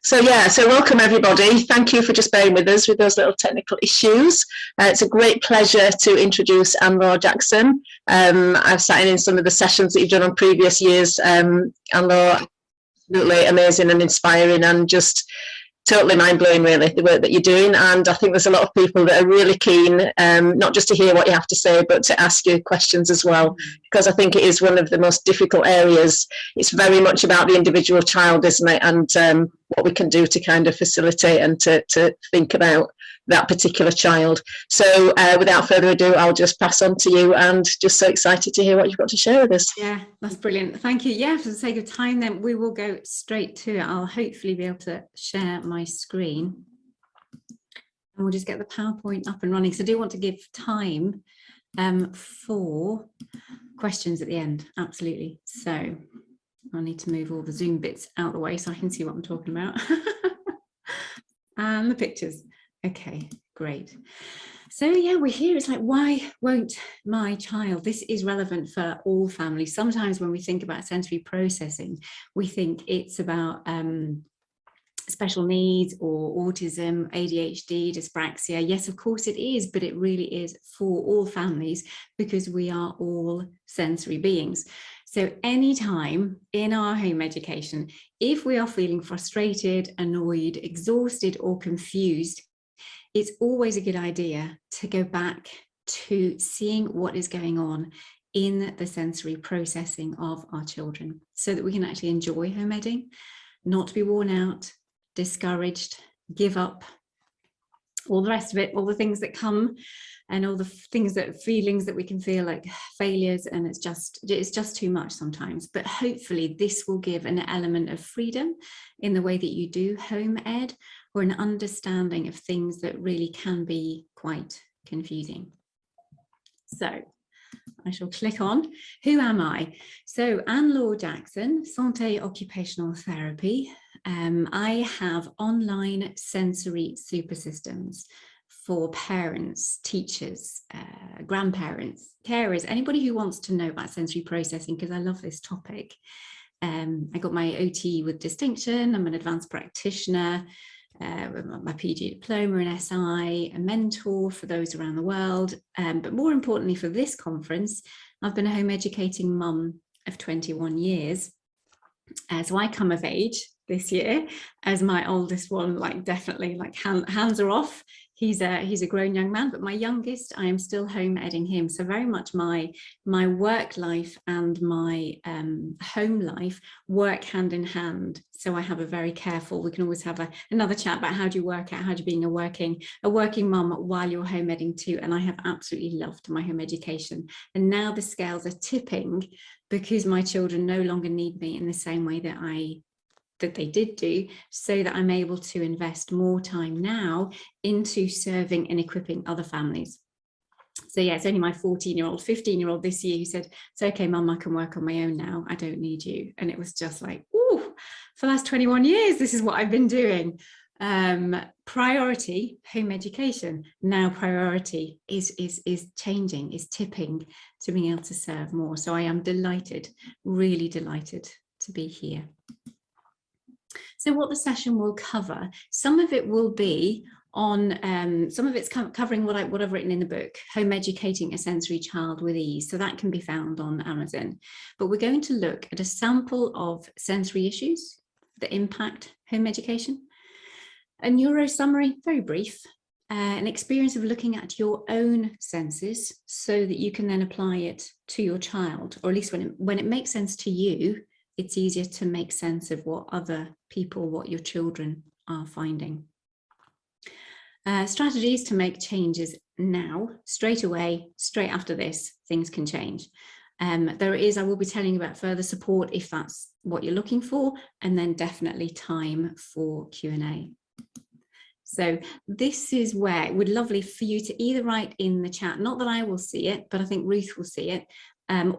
So yeah, so welcome everybody. Thank you for just bearing with us with those little technical issues. It's a great pleasure to introduce Laure Jackson. I've sat in some of the sessions that you've done on previous years. Laure, absolutely amazing and inspiring and just totally mind-blowing really, the work that you're doing. And I think there's a lot of people that are really keen, not just to hear what you have to say, but to ask you questions as well, because I think it is one of the most difficult areas. It's very much about the individual child, isn't it? And what we can do to kind of facilitate and to think about that particular child. So without further ado, I'll just pass on to you, and just so excited to hear what you've got to share with us. Yeah, that's brilliant. Thank you. Yeah, for the sake of time, then we will go straight to it. I'll hopefully be able to share my screen. And we'll just get the PowerPoint up and running. So I do want to give time for questions at the end. Absolutely. So I need to move all the Zoom bits out of the way so I can see what I'm talking about. And the pictures. Okay, great. So yeah, we're here. It's like, why won't my child? This is relevant for all families. Sometimes when we think about sensory processing, we think it's about special needs or autism, ADHD, dyspraxia. Yes, of course it is, but it really is for all families because we are all sensory beings. So anytime in our home education, if we are feeling frustrated, annoyed, exhausted, or confused, it's always a good idea to go back to seeing what is going on in the sensory processing of our children so that we can actually enjoy home edding, not be worn out, discouraged, give up, all the rest of it, all the things that come and all the things that feelings that we can feel like failures, and it's just too much sometimes. But hopefully this will give an element of freedom in the way that you do home ed, or an understanding of things that really can be quite confusing. So I shall click on, who am I? So I'm Laure Jackson, Santé Occupational Therapy. I have online sensory super systems for parents, teachers, grandparents, carers, anybody who wants to know about sensory processing, because I love this topic. I got my OT with distinction. I'm an advanced practitioner, my PG diploma in SI, a mentor for those around the world. But more importantly for this conference, I've been a home educating mum of 21 years. So I come of age this year as my oldest one, like definitely like hands are off. He's a grown young man, but my youngest, I am still home edding him. So very much my work life and my home life work hand in hand. So I have a very careful, we can always have another chat about how do you work out, how do you being a working mum while you're home edding too. And I have absolutely loved my home education. And now the scales are tipping because my children no longer need me in the same way that they did do, so that I'm able to invest more time now into serving and equipping other families. So yeah, it's only my 14-year-old, 15-year-old this year who said, it's okay, mum, I can work on my own now. I don't need you. And it was just like, ooh, for the last 21 years, this is what I've been doing. Priority, home education. Now priority is changing, is tipping to being able to serve more. So I am delighted, really delighted to be here. So what the session will cover, some of it will be on, some of it's covering what I've written in the book, Home Educating a Sensory Child with Ease. So that can be found on Amazon. But we're going to look at a sample of sensory issues that impact home education. A neuro summary, very brief, an experience of looking at your own senses so that you can then apply it to your child, or at least when it makes sense to you, it's easier to make sense of what other people, what your children are finding. Strategies to make changes now, straight away, straight after this, things can change. I will be telling you about further support if that's what you're looking for, and then definitely time for Q&A. So this is where it would be lovely for you to either write in the chat, not that I will see it, but I think Ruth will see it,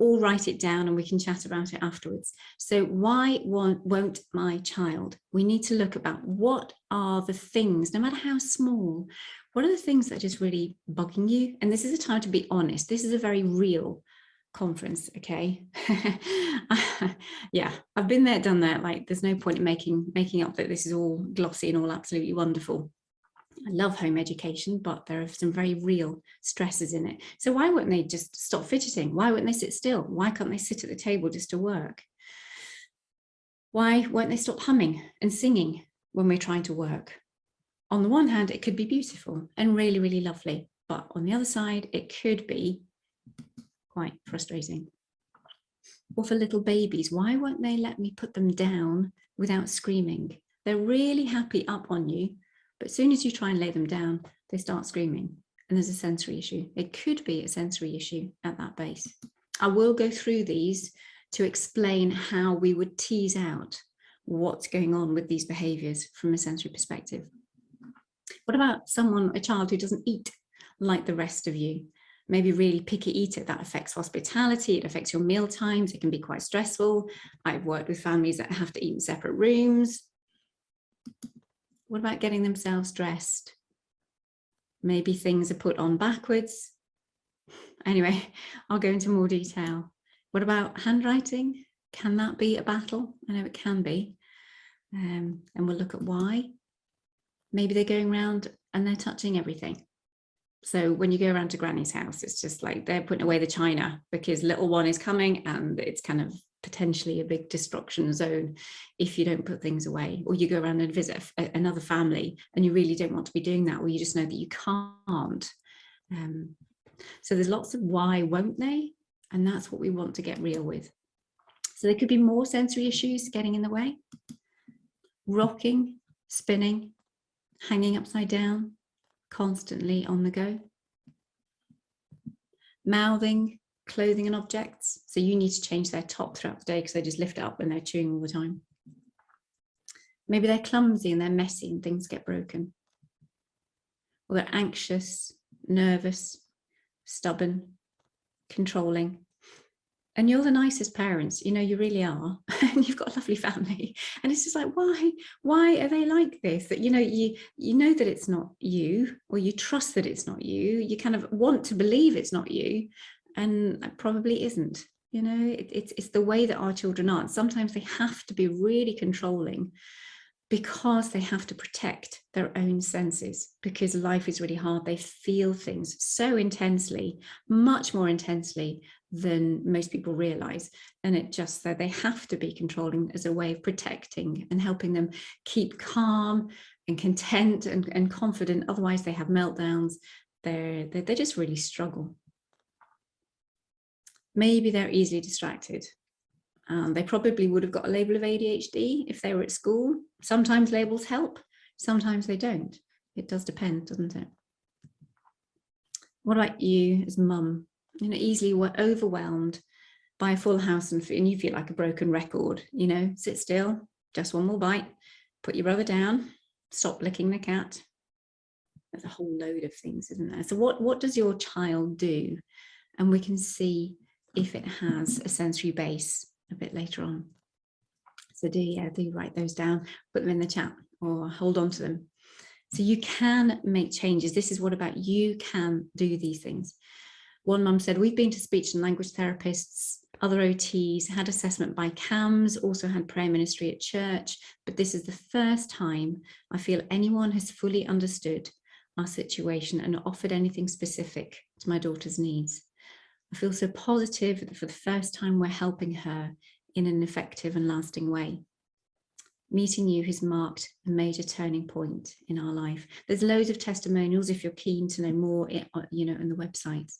or write it down and we can chat about it afterwards. So why won't my child? We need to look about what are the things, no matter how small, what are the things that are just really bugging you? And this is a time to be honest. This is a very real conference, okay? Yeah, I've been there, done that. Like, there's no point in making up that this is all glossy and all absolutely wonderful. I love home education, but there are some very real stresses in it. So why wouldn't they just stop fidgeting? Why wouldn't they sit still? Why can't they sit at the table just to work? Why won't they stop humming and singing when we're trying to work? On the one hand, it could be beautiful and really, really lovely. But on the other side, it could be quite frustrating. Or for little babies, why won't they let me put them down without screaming? They're really happy up on you, but as soon as you try and lay them down, they start screaming. And there's a sensory issue. It could be a sensory issue at that base. I will go through these to explain how we would tease out what's going on with these behaviors from a sensory perspective. What about a child who doesn't eat like the rest of you? Maybe really picky eater. That affects hospitality, it affects your meal times, it can be quite stressful. I've worked with families that have to eat in separate rooms. What about getting themselves dressed? Maybe things are put on backwards. Anyway, I'll go into more detail. What about handwriting? Can that be a battle? I know it can be. And we'll look at why. Maybe they're going around and they're touching everything. So when you go around to Granny's house, it's just like they're putting away the china because little one is coming, and it's kind of potentially a big destruction zone if you don't put things away. Or you go around and visit another family and you really don't want to be doing that, or you just know that you can't. So there's lots of why won't they, and that's what we want to get real with. So there could be more sensory issues getting in the way. Rocking, spinning, hanging upside down, constantly on the go. Mouthing, clothing and objects. So you need to change their top throughout the day because they just lift it up when they're chewing all the time. Maybe they're clumsy and they're messy and things get broken. Or they're anxious, nervous, stubborn, controlling. And you're the nicest parents, you know, you really are. And you've got a lovely family. And it's just like, why are they like this? That, you know that it's not you, or you trust that it's not you. You kind of want to believe it's not you, and it probably isn't. You know, it's the way that our children are. And sometimes they have to be really controlling because they have to protect their own senses, because life is really hard. They feel things so intensely, much more intensely than most people realize. And it just that they have to be controlling as a way of protecting and helping them keep calm and content and confident. Otherwise they have meltdowns. They just really struggle. Maybe they're easily distracted. They probably would have got a label of ADHD if they were at school. Sometimes labels help, sometimes they don't. It does depend, doesn't it? What about you as mum? You know, easily overwhelmed by a full house and you feel like a broken record. You know, sit still, just one more bite, put your brother down, stop licking the cat. There's a whole load of things, isn't there? So what does your child do? And we can see if it has a sensory base a bit later on. So do write those down, put them in the chat or hold on to them. So you can make changes. This is what about you can do these things. One mum said, we've been to speech and language therapists, other OTs, had assessment by CAMS, also had prayer ministry at church, but this is the first time I feel anyone has fully understood our situation and offered anything specific to my daughter's needs. I feel so positive that for the first time we're helping her in an effective and lasting way. Meeting you has marked a major turning point in our life. There's loads of testimonials if you're keen to know more, you know, on the website.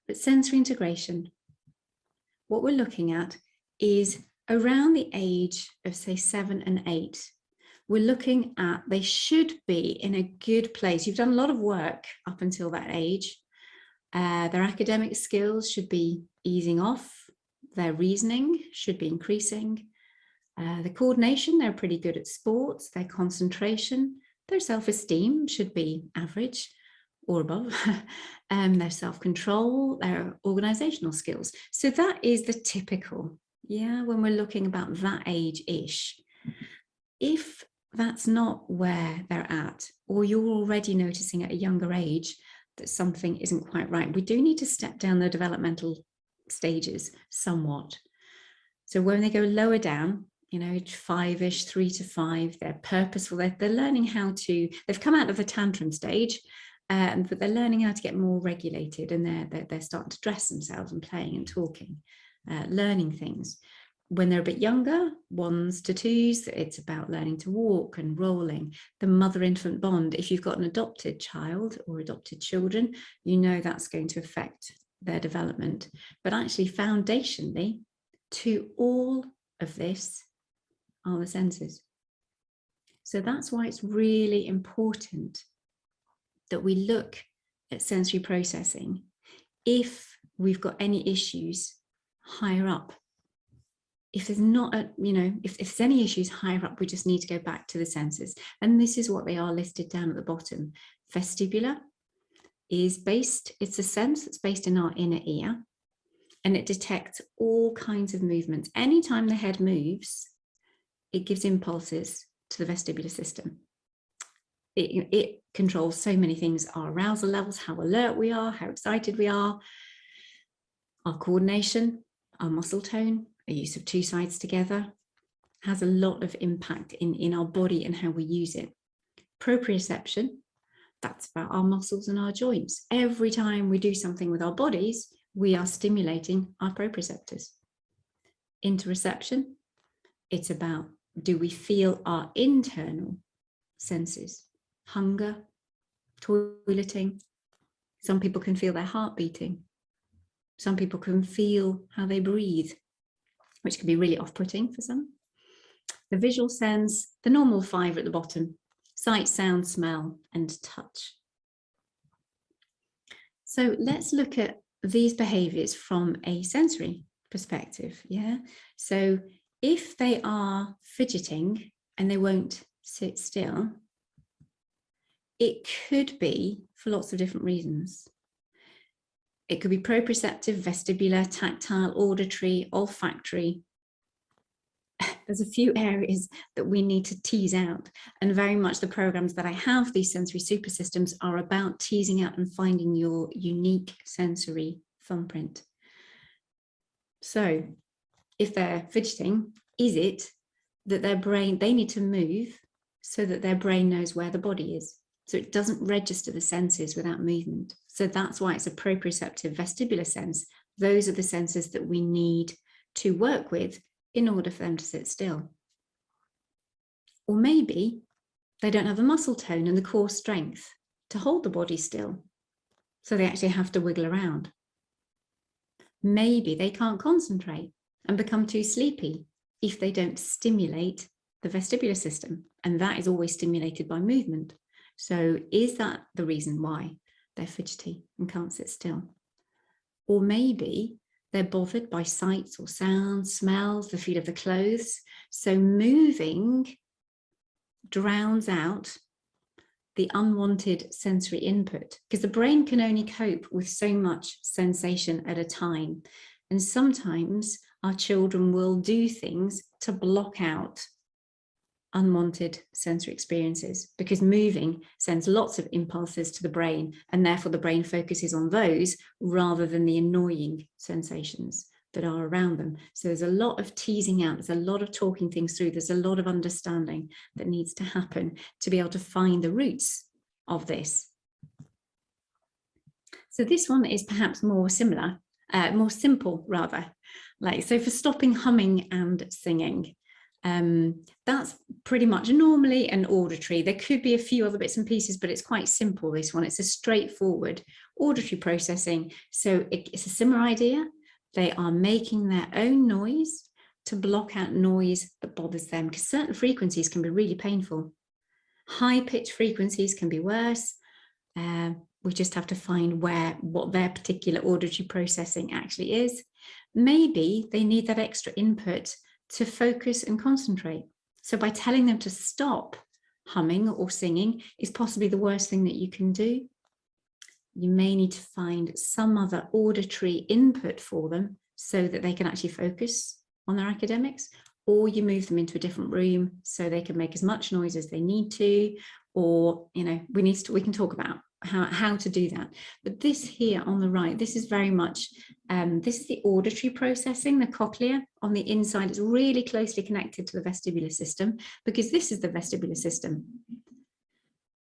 But sensory integration, what we're looking at is around the age of, say, 7 and 8. We're looking at, they should be in a good place. You've done a lot of work up until that age. Their academic skills should be easing off. Their reasoning should be increasing. The coordination, they're pretty good at sports. Their concentration, their self-esteem should be average or above. Their self-control, their organizational skills. So that is the typical, when we're looking about that age-ish. If that's not where they're at, or you're already noticing at a younger age that something isn't quite right. We do need to step down the developmental stages somewhat. So when they go lower down, you know, age 5-ish, 3 to 5, they're purposeful. They're learning how to, they've come out of the tantrum stage, but they're learning how to get more regulated, and they're starting to dress themselves and playing and talking, learning things. When they're a bit younger, 1s to 2s, it's about learning to walk and rolling. The mother-infant bond, if you've got an adopted child or adopted children, you know that's going to affect their development. But actually, foundationally, to all of this are the senses. So that's why it's really important that we look at sensory processing if we've got any issues higher up. If there's not a, you know, if there's any issues higher up, we just need to go back to the senses. And this is what they are listed down at the bottom. Vestibular is based, it's a sense that's based in our inner ear, and it detects all kinds of movements. Anytime the head moves, it gives impulses to the vestibular system. It controls so many things: our arousal levels, how alert we are, how excited we are, our coordination, our muscle tone, the use of 2 sides together, has a lot of impact in our body and how we use it. Proprioception, that's about our muscles and our joints. Every time we do something with our bodies, we are stimulating our proprioceptors. Interoception, it's about, do we feel our internal senses? Hunger, toileting. Some people can feel their heart beating. Some people can feel how they breathe, which can be really off-putting for some. The visual sense, the normal 5 at the bottom: sight, sound, smell, and touch. So let's look at these behaviors from a sensory perspective. Yeah. So if they are fidgeting and they won't sit still, it could be for lots of different reasons. It could be proprioceptive, vestibular, tactile, auditory, olfactory. There's a few areas that we need to tease out, and very much the programs that I have, these sensory super systems, are about teasing out and finding your unique sensory thumbprint. So if they're fidgeting, is it that their brain, they need to move so that their brain knows where the body is? So it doesn't register the senses without movement. So that's why it's a proprioceptive vestibular sense. Those are the senses that we need to work with in order for them to sit still. Or maybe they don't have the muscle tone and the core strength to hold the body still, so they actually have to wiggle around. Maybe they can't concentrate and become too sleepy if they don't stimulate the vestibular system, and that is always stimulated by movement. So is that the reason why they're fidgety and can't sit still? Or maybe they're bothered by sights or sounds, smells, the feel of the clothes. So moving drowns out the unwanted sensory input, because the brain can only cope with so much sensation at a time. And sometimes our children will do things to block out unwanted sensory experiences, because moving sends lots of impulses to the brain, and therefore the brain focuses on those rather than the annoying sensations that are around them. So there's a lot of teasing out, there's a lot of talking things through, there's a lot of understanding that needs to happen to be able to find the roots of this. So this one is perhaps more similar, more simple rather. Like, so for stopping humming and singing, that's pretty much normally an auditory. There could be a few other bits and pieces, but it's quite simple, this one. It's a straightforward auditory processing. So it's a similar idea. They are making their own noise to block out noise that bothers them, because certain frequencies can be really painful. High-pitched frequencies can be worse. We just have to find what their particular auditory processing actually is. Maybe they need that extra input to focus and concentrate. So by telling them to stop humming or singing is possibly the worst thing that you can do. You may need to find some other auditory input for them so that they can actually focus on their academics, or you move them into a different room so they can make as much noise as they need to, or, you know, we can talk about how to do that. But this here on the right, this is very much, this is the auditory processing, the cochlea on the inside. It's really closely connected to the vestibular system, because this is the vestibular system.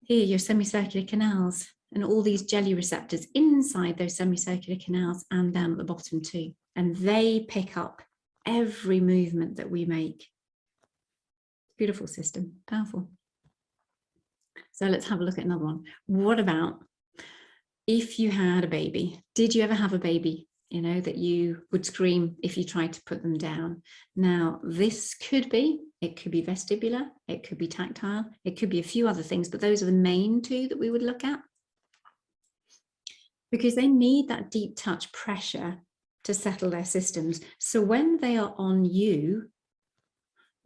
Here, your semicircular canals and all these jelly receptors inside those semicircular canals and down at the bottom too. And they pick up every movement that we make. Beautiful system, powerful. So let's have a look at another one. What about if you had a baby? Did you ever have a baby, you know, that you would scream if you tried to put them down? Now, this could be, it could be vestibular, it could be tactile, it could be a few other things, but those are the main two that we would look at, because they need that deep touch pressure to settle their systems. So when they are on you,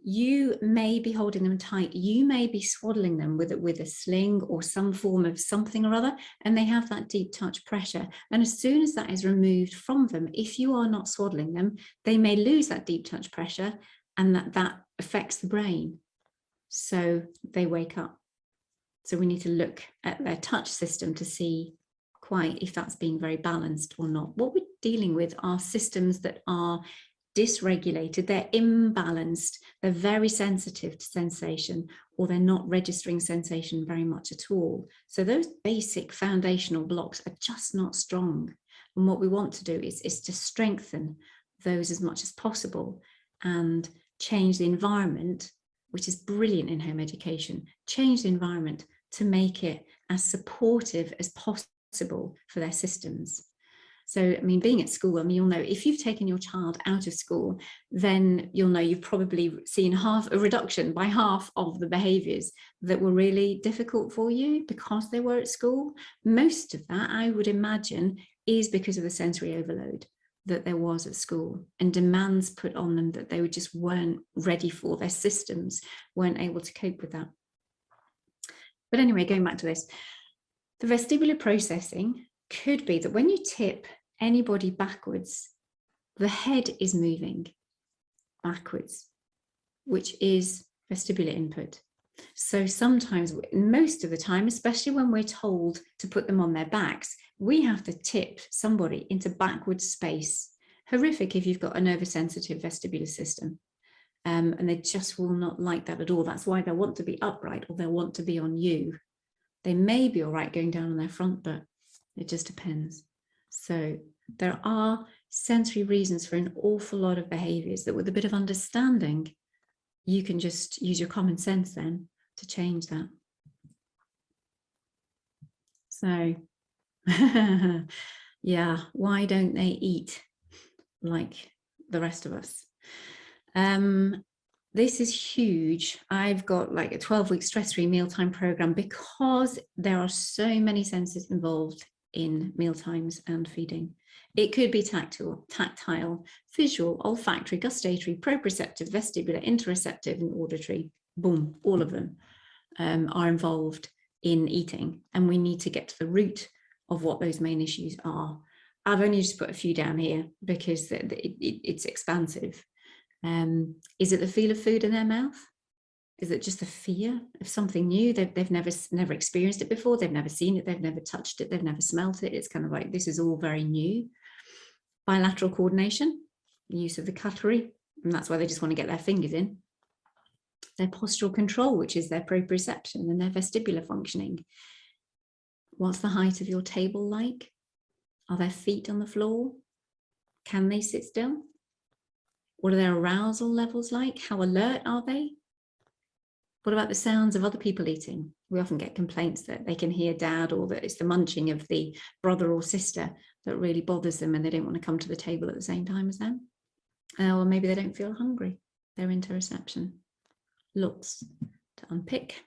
you may be holding them tight, you may be swaddling them with a sling or some form of something or other, and they have that deep touch pressure. And as soon as that is removed from them, if you are not swaddling them, they may lose that deep touch pressure, and that affects the brain. So they wake up. So we need to look at their touch system to see quite if that's being very balanced or not. What we're dealing with are systems that are dysregulated, they're imbalanced, they're very sensitive to sensation, or they're not registering sensation very much at all. So those basic foundational blocks are just not strong. And what we want to do is to strengthen those as much as possible and change the environment, which is brilliant in home education, change the environment to make it as supportive as possible for their systems. So, I mean, being at school, I mean, you'll know if you've taken your child out of school, then you'll know you've probably seen a reduction by half of the behaviours that were really difficult for you because they were at school. Most of that, I would imagine, is because of the sensory overload that there was at school and demands put on them that they just weren't ready for. Their systems weren't able to cope with that. But anyway, going back to this, the vestibular processing could be that when you tip anybody backwards, the head is moving backwards, which is vestibular input. So sometimes, most of the time, especially when we're told to put them on their backs, we have to tip somebody into backward space. Horrific if you've got an oversensitive vestibular system. And they just will not like that at all. That's why they'll want to be upright or they'll want to be on you. They may be all right going down on their front, but it just depends. So there are sensory reasons for an awful lot of behaviours that with a bit of understanding, you can just use your common sense then to change that. So, yeah, why don't they eat like the rest of us? This is huge. I've got like a 12-week stress-free mealtime program because there are so many senses involved in mealtimes and feeding. It could be tactile, visual, olfactory, gustatory, proprioceptive, vestibular, interoceptive, and auditory. Boom, all of them are involved in eating, and we need to get to the root of what those main issues are. I've only just put a few down here because it's expansive. Is it the feel of food in their mouth? Is it just the fear of something new? They've never experienced it before. They've never seen it. They've never touched it. They've never smelt it. It's kind of like, this is all very new. Bilateral coordination, use of the cutlery, and that's why they just want to get their fingers in. Their postural control, which is their proprioception and their vestibular functioning. What's the height of your table like? Are their feet on the floor? Can they sit still? What are their arousal levels like? How alert are they? What about the sounds of other people eating? We often get complaints that they can hear dad, or that it's the munching of the brother or sister that really bothers them and they don't want to come to the table at the same time as them. Or maybe they don't feel hungry. Their interoception. Lots to unpick.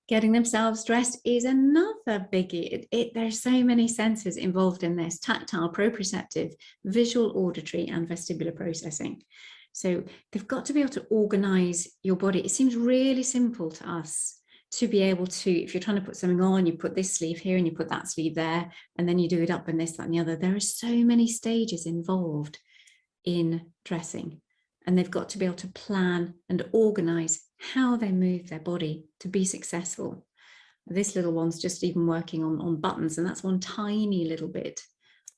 Getting themselves dressed is another biggie. There's so many senses involved in this: tactile, proprioceptive, visual, auditory, and vestibular processing. So they've got to be able to organize your body. It seems really simple to us to be able to, if you're trying to put something on, you put this sleeve here and you put that sleeve there, and then you do it up and this, that, and the other. There are so many stages involved in dressing, and they've got to be able to plan and organize how they move their body to be successful. This little one's just even working on buttons, and that's one tiny little bit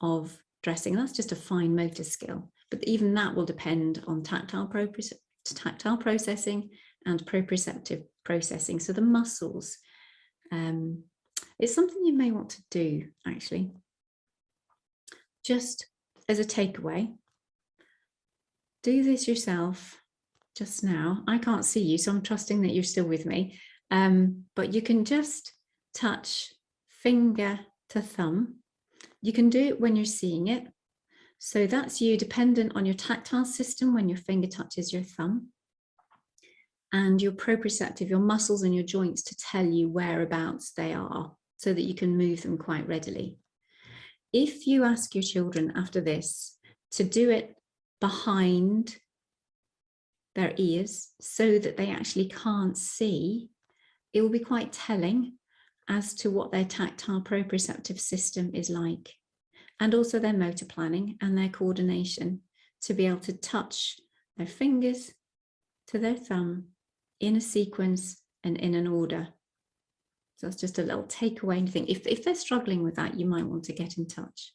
of dressing. That's just a fine motor skill, but even that will depend on tactile processing and proprioceptive processing. So the muscles, it's something you may want to do, actually. Just as a takeaway, do this yourself just now. I can't see you, so I'm trusting that you're still with me. But you can just touch finger to thumb. You can do it when you're seeing it. So that's you, dependent on your tactile system when your finger touches your thumb, and your proprioceptive, your muscles and your joints to tell you whereabouts they are so that you can move them quite readily. If you ask your children after this to do it behind their ears so that they actually can't see, it will be quite telling as to what their tactile proprioceptive system is like, and also their motor planning and their coordination to be able to touch their fingers to their thumb in a sequence and in an order. So that's just a little takeaway thing. If they're struggling with that, you might want to get in touch.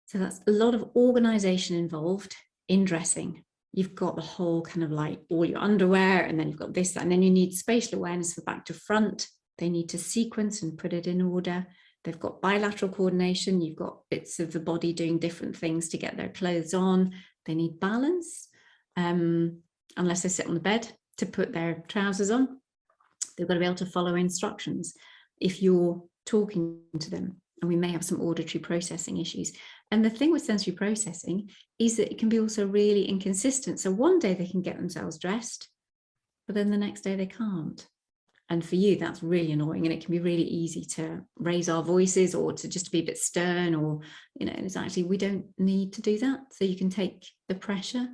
So that's a lot of organization involved in dressing. You've got the whole kind of like all your underwear, and then you've got this, and then you need spatial awareness for back to front. They need to sequence and put it in order. They've got bilateral coordination. You've got bits of the body doing different things to get their clothes on. They need balance, unless they sit on the bed to put their trousers on. They've got to be able to follow instructions if you're talking to them. And we may have some auditory processing issues. And the thing with sensory processing is that it can be also really inconsistent. So one day they can get themselves dressed, but then the next day they can't. And for you, that's really annoying. And it can be really easy to raise our voices or to just be a bit stern, or, you know, it's actually, we don't need to do that. So you can take the pressure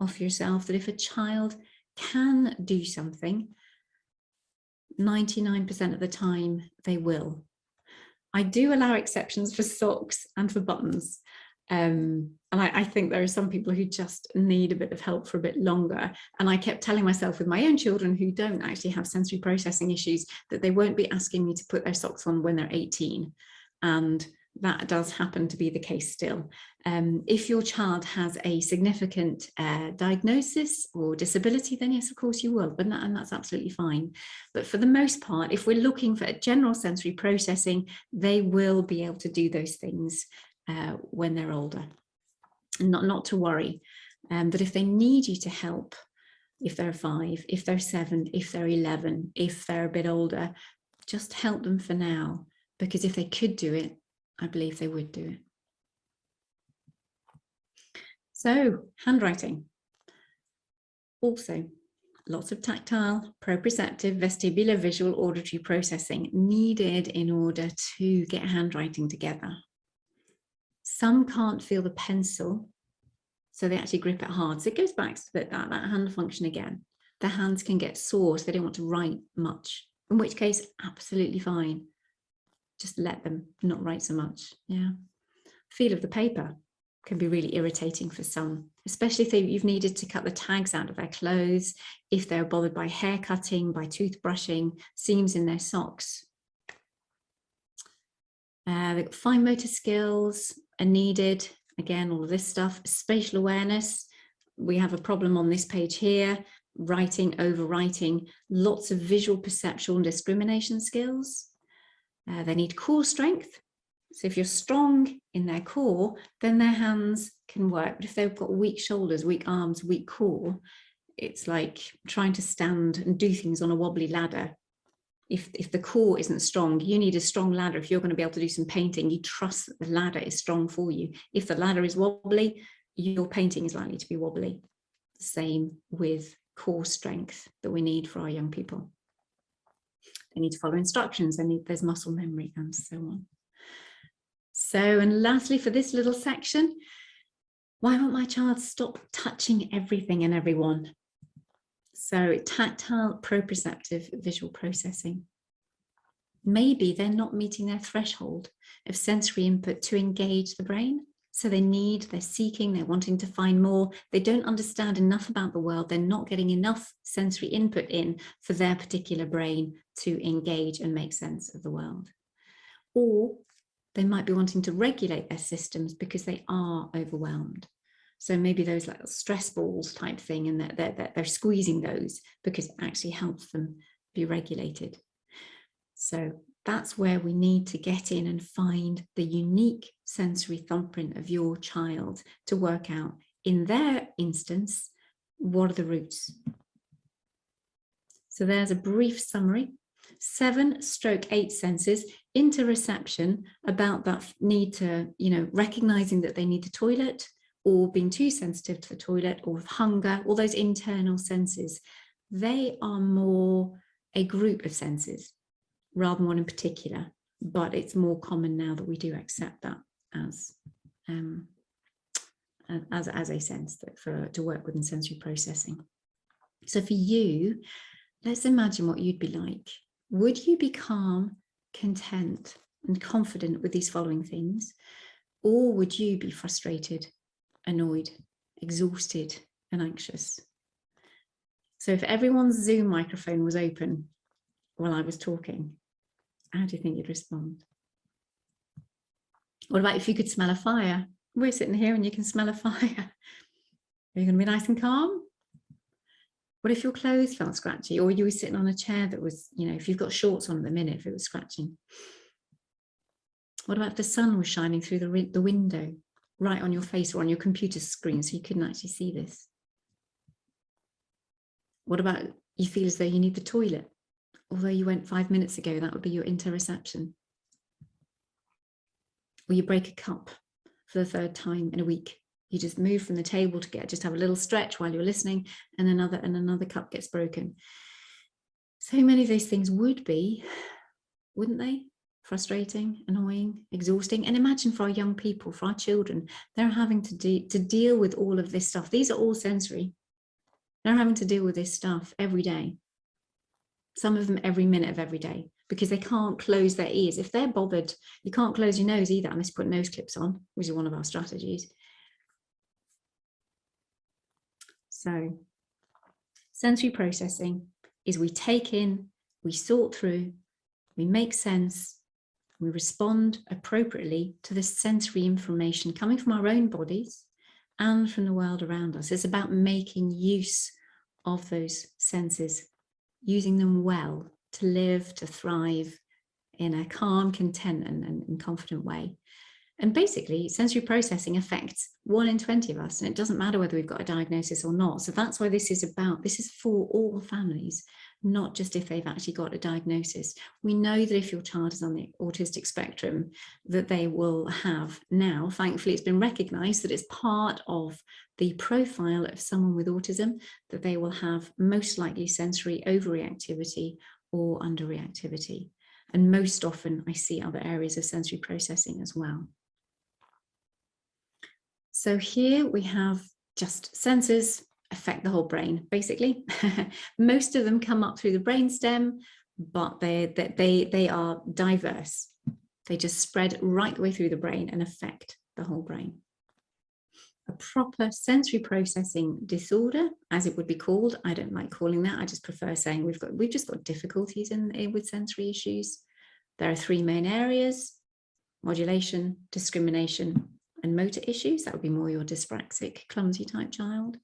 off yourself that if a child can do something, 99% of the time they will. I do allow exceptions for socks and for buttons. And I think there are some people who just need a bit of help for a bit longer. And I kept telling myself with my own children who don't actually have sensory processing issues that they won't be asking me to put their socks on when they're 18. And that does happen to be the case still. If your child has a significant diagnosis or disability, then yes, of course you will, and that's absolutely fine. But for the most part, if we're looking for general sensory processing, they will be able to do those things when they're older. And not to worry. But if they need you to help, if they're 5, if they're 7, if they're 11, if they're a bit older, just help them for now, because if they could do it, I believe they would do it. So, handwriting. Also, lots of tactile, proprioceptive, vestibular, visual, auditory processing needed in order to get handwriting together. Some can't feel the pencil, so they actually grip it hard. So it goes back to that hand function again. Their hands can get sore, so they don't want to write much, in which case, absolutely fine. Just let them not write so much. Yeah. Feel of the paper can be really irritating for some, especially if you've needed to cut the tags out of their clothes, if they're bothered by hair cutting, by toothbrushing, seams in their socks. They've got fine motor skills are needed. Again, all of this stuff. Spatial awareness. We have a problem on this page here. Writing, overwriting. Lots of visual, perceptual and discrimination skills. They need core strength. So if you're strong in their core, then their hands can work. But if they've got weak shoulders, weak arms, weak core, it's like trying to stand and do things on a wobbly ladder. If the core isn't strong, you need a strong ladder. If you're going to be able to do some painting, you trust that the ladder is strong for you. If the ladder is wobbly, your painting is likely to be wobbly. Same with core strength that we need for our young people. They need to follow instructions, there's muscle memory and so on. So, and lastly for this little section, why won't my child stop touching everything and everyone? So tactile, proprioceptive, visual processing. Maybe they're not meeting their threshold of sensory input to engage the brain. So they're seeking, they're wanting to find more. They don't understand enough about the world. They're not getting enough sensory input in for their particular brain to engage and make sense of the world. Or they might be wanting to regulate their systems because they are overwhelmed. So maybe those like stress balls type thing, and they're squeezing those because it actually helps them be regulated. So that's where we need to get in and find the unique sensory thumbprint of your child to work out, in their instance, what are the roots. So there's a brief summary. 7/8 senses, interoception, about that need to, recognizing that they need the toilet, or being too sensitive to the toilet, or hunger, all those internal senses. They are more a group of senses rather than one in particular, but it's more common now that we do accept that as a sense that to work with in sensory processing. So for you, let's imagine what you'd be like. Would you be calm, content, and confident with these following things? Or would you be frustrated, annoyed, exhausted, and anxious? So if everyone's Zoom microphone was open while I was talking, how do you think you'd respond? What about if you could smell a fire? We're sitting here and you can smell a fire. Are you going to be nice and calm? What if your clothes felt scratchy, or you were sitting on a chair that was, if you've got shorts on at the minute, if it was scratching? What about if the sun was shining through the window right on your face or on your computer screen so you couldn't actually see this? What about you feel as though you need the toilet? Although you went 5 minutes ago, that would be your interoception. Or you break a cup for the 3rd time in a week. You just move from the table to just have a little stretch while you're listening, and another cup gets broken. So many of those things would be, wouldn't they? Frustrating, annoying, exhausting. And imagine for our young people, for our children, they're having to deal with all of this stuff. These are all sensory. They're having to deal with this stuff every day. Some of them every minute of every day, because they can't close their ears. If they're bothered, you can't close your nose either, unless you put nose clips on, which is one of our strategies. So sensory processing is we take in, we sort through, we make sense, we respond appropriately to the sensory information coming from our own bodies and from the world around us. It's about making use of those senses, using them well to live, to thrive in a calm, content, and confident way. And basically, sensory processing affects 1 in 20 of us, and it doesn't matter whether we've got a diagnosis or not. So that's why this is for all families, not just if they've actually got a diagnosis. We know that if your child is on the autistic spectrum, that they will have now, thankfully, it's been recognized that it's part of the profile of someone with autism, that they will have most likely sensory overreactivity or underreactivity. And most often I see other areas of sensory processing as well. So here we have just senses affect the whole brain, basically. Most of them come up through the brainstem, but they are diverse. They just spread right the way through the brain and affect the whole brain. A proper sensory processing disorder, as it would be called, I don't like calling that, I just prefer saying we've just got difficulties with sensory issues. There are 3 main areas: modulation, discrimination, and motor issues. That would be more your dyspraxic, clumsy type child.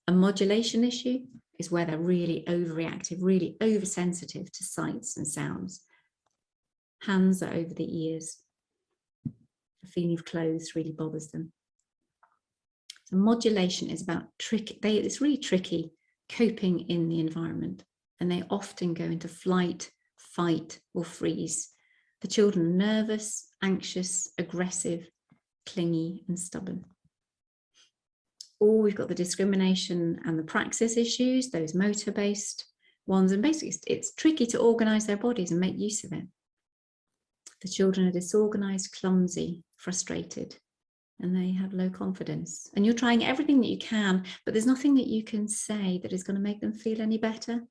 A modulation issue is where they're really overreactive, really oversensitive to sights and sounds. Hands are over the ears. The feeling of clothes really bothers them. So modulation is about it's really tricky coping in the environment, and they often go into flight, fight, or freeze. The children are nervous, anxious, aggressive, clingy, and stubborn. Or we've got the discrimination and the praxis issues, those motor-based ones, and basically it's tricky to organize their bodies and make use of it. The children are disorganized, clumsy, frustrated, and they have low confidence. And you're trying everything that you can, but there's nothing that you can say that is going to make them feel any better.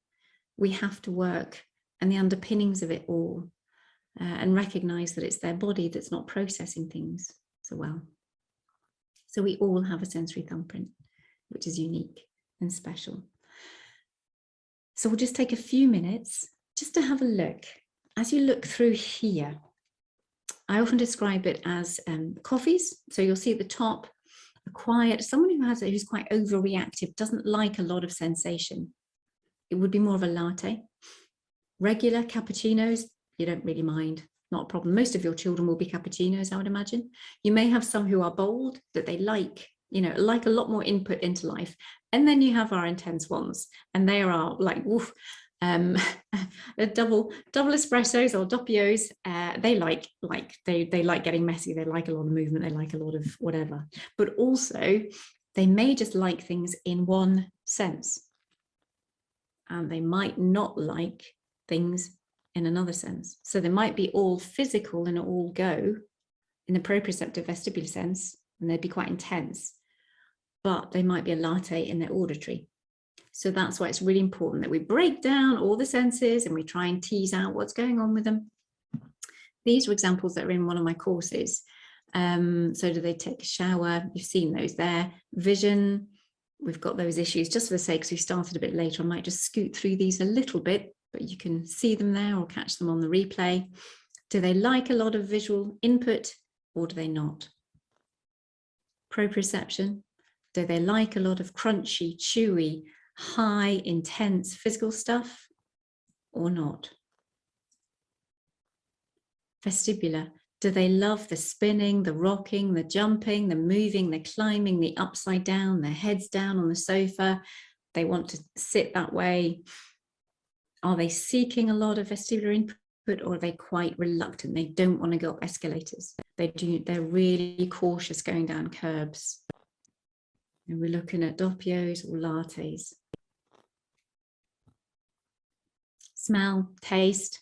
We have to work and the underpinnings of it all, and recognize that it's their body that's not processing things so well. So we all have a sensory thumbprint, which is unique and special. So we'll just take a few minutes just to have a look. As you look through here, I often describe it as coffees. So you'll see at the top, a quiet, someone who's quite overreactive, doesn't like a lot of sensation. It would be more of a latte. Regular cappuccinos, you don't really mind, not a problem. Most of your children will be cappuccinos, I would imagine. You may have some who are bold, that they like, like a lot more input into life. And then you have our intense ones, and they are like, woof, double espressos or doppios. They like getting messy. They like a lot of movement. They like a lot of whatever. But also, they may just like things in one sense, and they might not like things in another sense. So they might be all physical and all go in the proprioceptive vestibular sense, and they'd be quite intense, but they might be a latte in their auditory. So that's why it's really important that we break down all the senses and we try and tease out what's going on with them. These are examples that are in one of my courses. So do they take a shower? You've seen those there. Vision, we've got those issues. Just for the sake, because we started a bit later, I might just scoot through these a little bit, but you can see them there or catch them on the replay. Do they like a lot of visual input or do they not? Proprioception, do they like a lot of crunchy, chewy, high, intense physical stuff or not? Vestibular, do they love the spinning, the rocking, the jumping, the moving, the climbing, the upside down, their heads down on the sofa? They want to sit that way. Are they seeking a lot of vestibular input, or are they quite reluctant? They don't want to go up escalators. They're really cautious going down curbs. And we're looking at doppios or lattes. Smell, taste.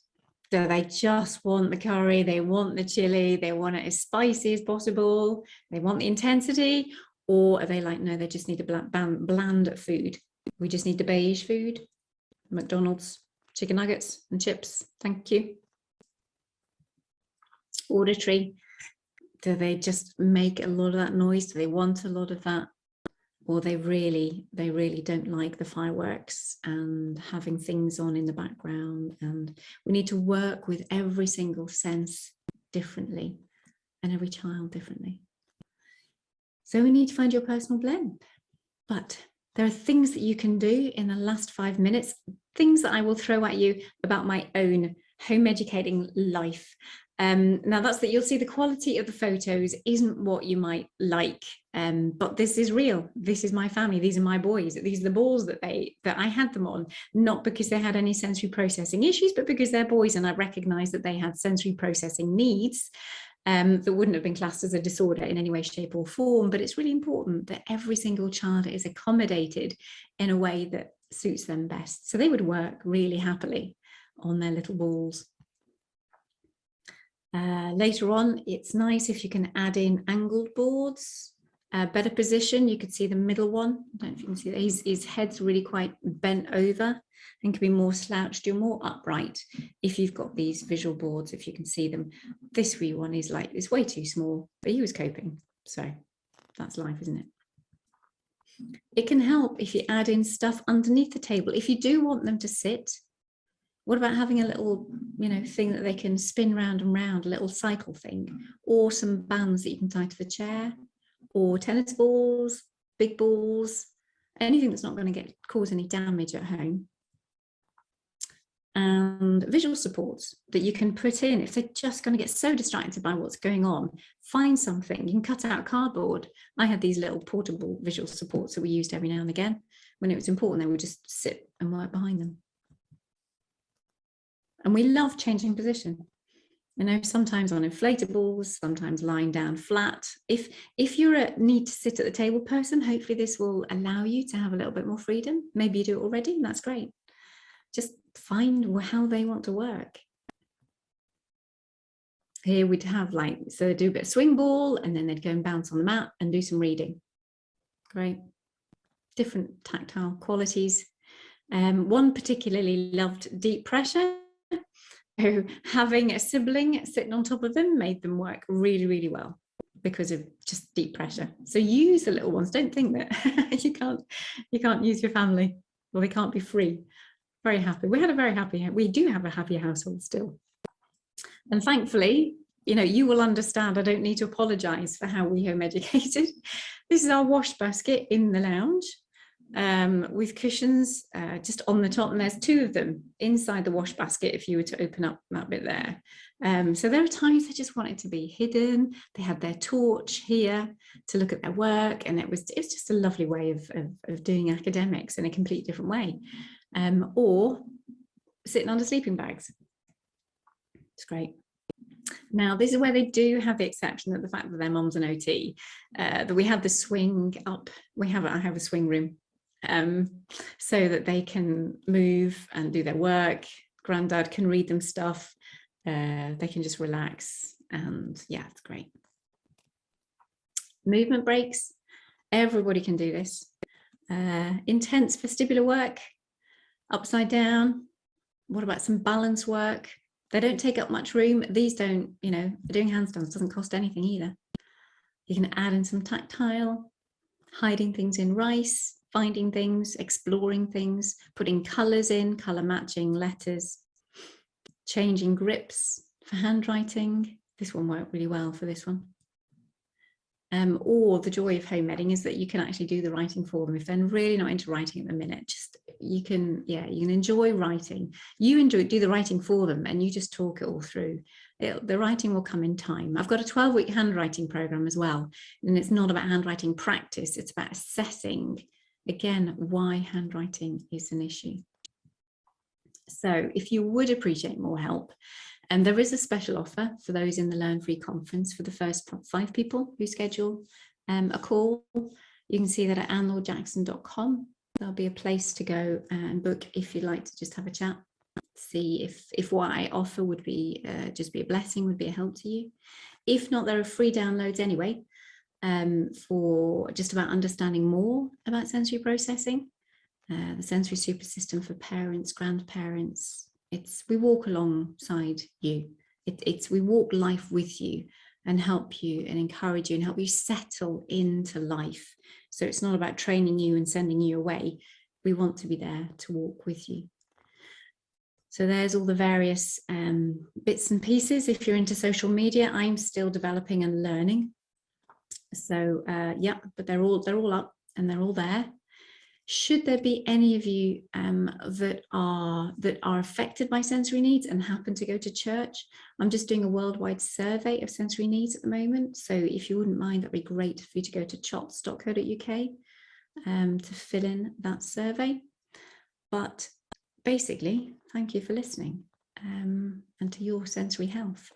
Do they just want the curry? They want the chili. They want it as spicy as possible. They want the intensity. Or are they like, no, they just need a bland food. We just need the beige food. McDonald's, chicken nuggets and chips. Thank you. Auditory. Do they just make a lot of that noise? Do they want a lot of that? Or they really don't like the fireworks and having things on in the background. And we need to work with every single sense differently and every child differently. So we need to find your personal blend. But there are things that you can do in the last 5 minutes, things that I will throw at you about my own home educating life. Now that's that you'll see the quality of the photos isn't what you might like, but this is real. This is my family. These are my boys. These are the balls that I had them on, not because they had any sensory processing issues, but because they're boys, and I recognized that they had sensory processing needs that wouldn't have been classed as a disorder in any way, shape or form. But it's really important that every single child is accommodated in a way that suits them best. So they would work really happily on their little balls. Later on, it's nice if you can add in angled boards, better position. You could see the middle one. I don't know if you can see that. His head's really quite bent over and can be more slouched. You're more upright if you've got these visual boards, if you can see them. This wee one is like, it's way too small, but he was coping. So that's life, isn't it? It can help if you add in stuff underneath the table. If you do want them to sit, what about having a little, thing that they can spin round and round, a little cycle thing, or some bands that you can tie to the chair, or tennis balls, big balls, anything that's not going to cause any damage at home. And visual supports that you can put in if they're just going to get so distracted by what's going on. Find something. You can cut out cardboard. I had these little portable visual supports that we used every now and again. When it was important, they would just sit and work behind them. And we love changing position. Sometimes on inflatables, sometimes lying down flat. If you're a need to sit at the table person, hopefully this will allow you to have a little bit more freedom. Maybe you do it already, and that's great. Just find how they want to work. Here we'd have so they do a bit of swing ball, and then they'd go and bounce on the mat and do some reading. Great. Different tactile qualities. One particularly loved deep pressure. Having a sibling sitting on top of them made them work really, really well. because of just deep pressure. So use the little ones. Don't think that you can't use your family, or they can't be free. Very happy. We do have a happy household still. And thankfully, you will understand, I don't need to apologize for how we home educated. This is our wash basket in the lounge, with cushions just on the top, and there's 2 of them inside the wash basket if you were to open up that bit there. So there are times they just want it to be hidden. They had their torch here to look at their work, and it was just a lovely way of doing academics in a completely different way, or sitting under sleeping bags. It's great. Now, this is where they do have the exception that the fact that their mum's an OT, that we have the swing up. I have a swing room, so that they can move and do their work. Granddad can read them stuff. They can just relax, and yeah, it's great. Movement breaks. Everybody can do this. Intense vestibular work, upside down. What about some balance work? They don't take up much room. These don't, doing handstands doesn't cost anything either. You can add in some tactile, hiding things in rice, finding things, exploring things, putting colours in, colour matching letters, changing grips for handwriting. This one worked really well for this one. Or the joy of home editing is that you can actually do the writing for them. If they're really not into writing at the minute, you can enjoy writing. Do the writing for them, and you just talk it all through. The writing will come in time. I've got a 12-week handwriting program as well, and it's not about handwriting practice. It's about assessing, again, why handwriting is an issue. So if you would appreciate more help, and there is a special offer for those in the Learn Free conference for the first 5 people who schedule a call. You can see that at laurjackson.com. There'll be a place to go and book if you'd like to just have a chat, see if what I offer would be just be a blessing, would be a help to you. If not, there are free downloads anyway, for just about understanding more about sensory processing, the sensory super system for parents, grandparents. We walk alongside you. We walk life with you and help you and encourage you and help you settle into life. So it's not about training you and sending you away. We want to be there to walk with you. So there's all the various bits and pieces. If you're into social media, I'm still developing and learning. So yeah, but they're all up and they're all there. Should there be any of you that are affected by sensory needs and happen to go to church, I'm just doing a worldwide survey of sensory needs at the moment. So if you wouldn't mind, that'd be great for you to go to chots.co.uk to fill in that survey. But basically, thank you for listening, and to your sensory health.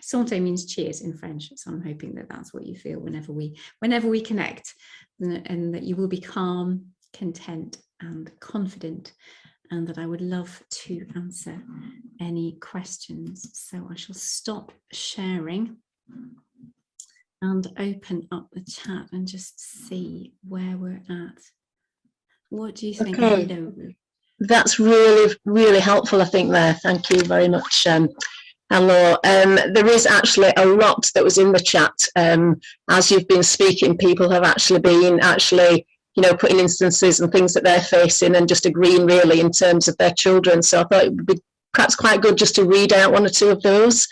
Santé means cheers in French, so I'm hoping that that's what you feel whenever we connect, and that you will be calm, content and confident, and that I would love to answer any questions. So I shall stop sharing and open up the chat and just see where we're at. What do you think? Okay. That's really, really helpful, I think, there. Thank you very much, Laure. There is actually a lot that was in the chat. As you've been speaking, people have actually been putting instances and things that they're facing and just agreeing really in terms of their children. So I thought it would be perhaps quite good just to read out 1 or 2 of those,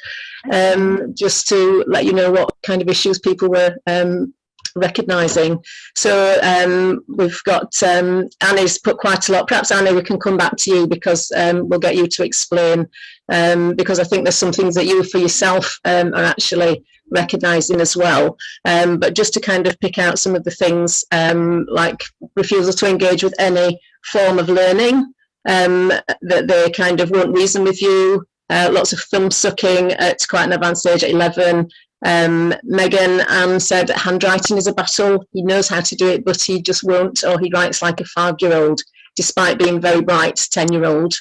just to let you know what kind of issues people were recognising. So we've got Annie's put quite a lot. Perhaps Annie, we can come back to you, because we'll get you to explain, because I think there's some things that you for yourself are actually recognising as well. But just to kind of pick out some of the things, like refusal to engage with any form of learning, that they kind of won't reason with you, lots of thumb sucking at quite an advanced age at 11. Megan said handwriting is a battle. He knows how to do it, but he just won't, or he writes like a 5-year-old, despite being very bright 10-year-old.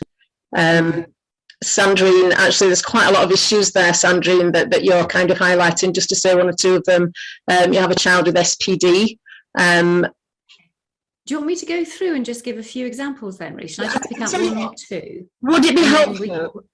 Sandrine, actually, there's quite a lot of issues there, Sandrine, that you're kind of highlighting. Just to say 1 or 2 of them, you have a child with SPD. Do you want me to go through and just give a few examples then, Rhys? Should I just pick out 1 or 2? Would it be helpful?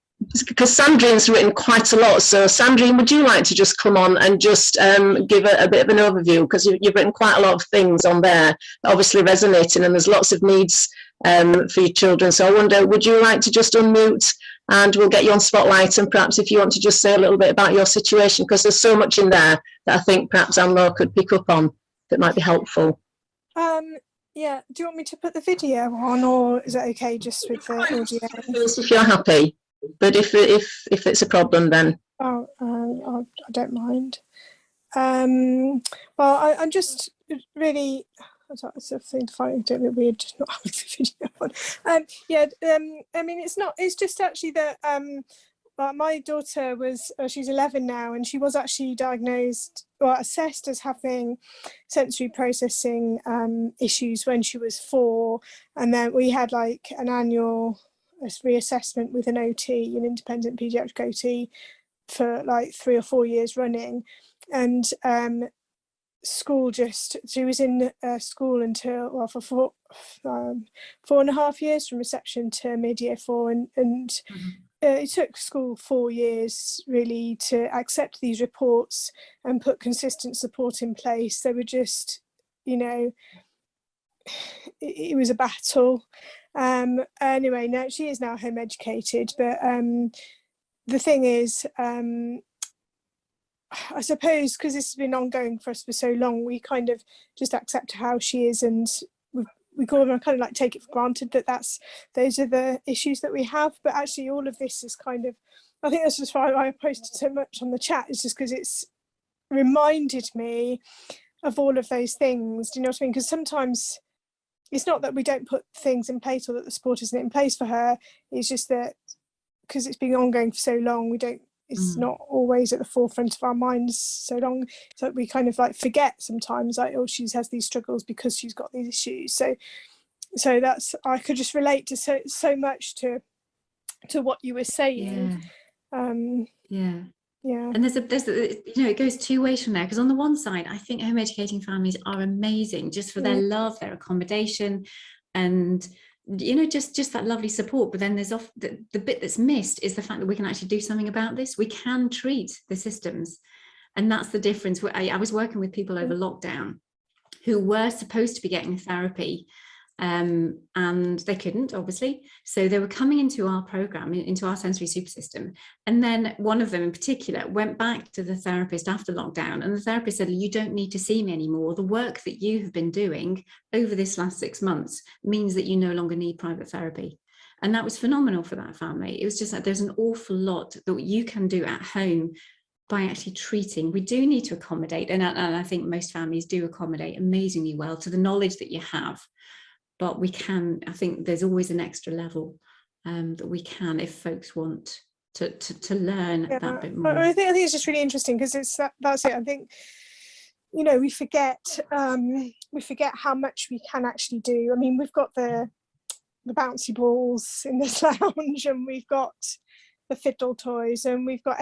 because Sandrine's written quite a lot. So Sandrine, would you like to just come on and just give a bit of an overview? Because you've written quite a lot of things on there, obviously resonating, and there's lots of needs for your children. So I wonder, would you like to just unmute and we'll get you on Spotlight, and perhaps if you want to just say a little bit about your situation, because there's so much in there that I think perhaps Anne-Laure could pick up on that might be helpful. Yeah, do you want me to put the video on, or is it okay just with the audio? If you're happy, but if it's a problem, then I don't mind. Well, I'm just really, it's a thing to find a bit weird just not having the video on. I mean, it's just actually that my daughter was, she's 11 now, and she was actually diagnosed or assessed as having sensory processing issues when she was 4. And then we had like an annual reassessment with an OT, an independent paediatric OT, for like 3 or 4 years running. And school she was in school until, well, for 4.5 years, from reception to mid-year 4, and it took school 4 years really to accept these reports and put consistent support in place. They were just, you know, it was a battle. Anyway, now she is now home educated, but the thing is, I suppose because this has been ongoing for us for so long, we kind of just accept how she is, and we kind of like take it for granted that those are the issues that we have. But actually all of this is kind of, I think that's just why I posted so much on the chat, is just because it's reminded me of all of those things. Do you know what I mean? Because sometimes it's not that we don't put things in place or that the support isn't in place for her. It's just that because it's been ongoing for so long, it's not always at the forefront of our minds so long, so we kind of like forget sometimes, like, oh, she has these struggles because she's got these issues. So that's, I could just relate to so much to what you were saying. And there's you know, it goes 2 ways from there, because on the one side, I think home educating families are amazing just for their love, their accommodation, and you know, just that lovely support. But then there's the bit that's missed is the fact that we can actually do something about this. We can treat the systems, and that's the difference. I was working with people over lockdown who were supposed to be getting therapy, and they couldn't, obviously. So they were coming into our program, into our sensory super system. And then one of them in particular went back to the therapist after lockdown, and the therapist said, you don't need to see me anymore. The work that you have been doing over this last 6 months means that you no longer need private therapy. And that was phenomenal for that family. It was just that there's an awful lot that you can do at home by actually treating. We do need to accommodate, and I think most families do accommodate amazingly well to the knowledge that you have. But we can, I think there's always an extra level that we can, if folks want to learn that bit more. I think it's just really interesting, because that's it. I think, you know, we forget how much we can actually do. I mean, we've got the bouncy balls in this lounge, and we've got the fiddle toys, and we've got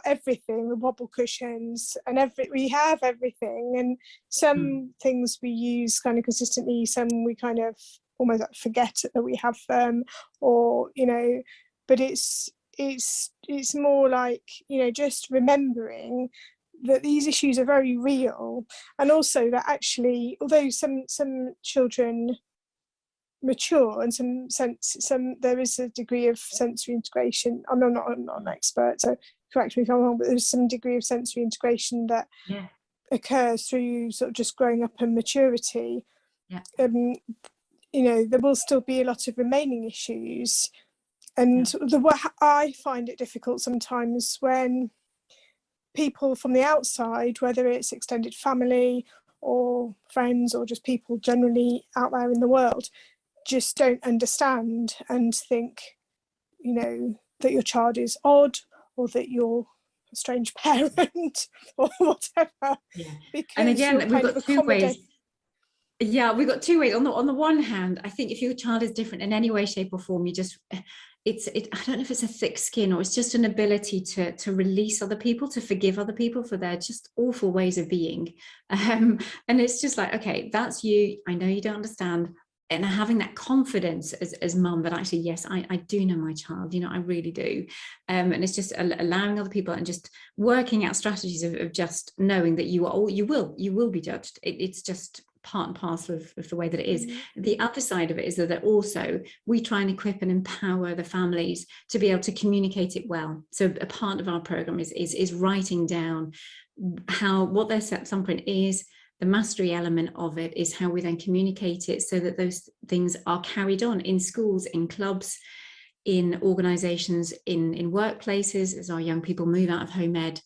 everything, the wobble cushions, and we have everything. And some things we use kind of consistently, some we kind of almost like forget that we have them, or, you know, but it's more like, you know, just remembering that these issues are very real, and also that actually, although some children mature and some there is a degree of sensory integration. I'm not an expert, so correct me if I'm wrong, but there's some degree of sensory integration that occurs through sort of just growing up and maturity. You know, there will still be a lot of remaining issues, and I find it difficult sometimes when people from the outside, whether it's extended family or friends or just people generally out there in the world, just don't understand and think, you know, that your child is odd, or that you're a strange parent or whatever. And again, we've got 2 ways. We've got 2 ways. On the one hand, I think if your child is different in any way, shape or form, I don't know if it's a thick skin or it's just an ability to release other people, to forgive other people for their just awful ways of being. And it's just like, okay, that's you. I know you don't understand, and having that confidence as mum that actually, yes, I do know my child, you know, I really do. And it's just allowing other people and just working out strategies of just knowing that you will be judged. It's just part and parcel of the way that it is. The other side of it is that also we try and equip and empower the families to be able to communicate it well. So a part of our program is writing down what their thumbprint is. The mastery element of it is how we then communicate it so that those things are carried on in schools, in clubs, in organisations, in workplaces, as our young people move out of home ed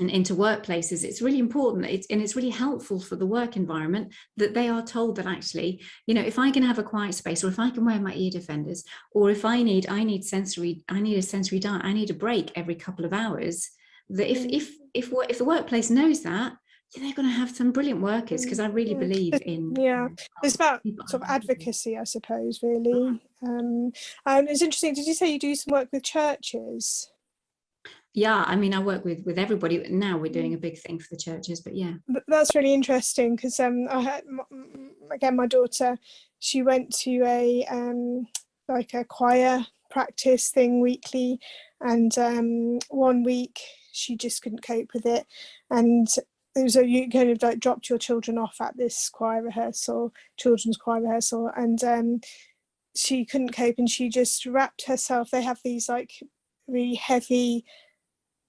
and into workplaces. It's really important, and it's really helpful for the work environment that they are told that actually, you know, if I can have a quiet space, or if I can wear my ear defenders, or if I need a sensory diet, I need a break every couple of hours, that if the workplace knows that, they're going to have some brilliant workers, because I really believe in it's about sort of advocacy, I suppose, really. It's interesting, did you say you do some work with churches? Yeah, I mean, I work with everybody now. We're doing a big thing for the churches, but yeah, that's really interesting, because I had, again, my daughter, she went to a like a choir practice thing weekly, and 1 week she just couldn't cope with it, and it was you kind of like dropped your children off at this children's choir rehearsal, and she couldn't cope, and she just wrapped herself. They have these like really heavy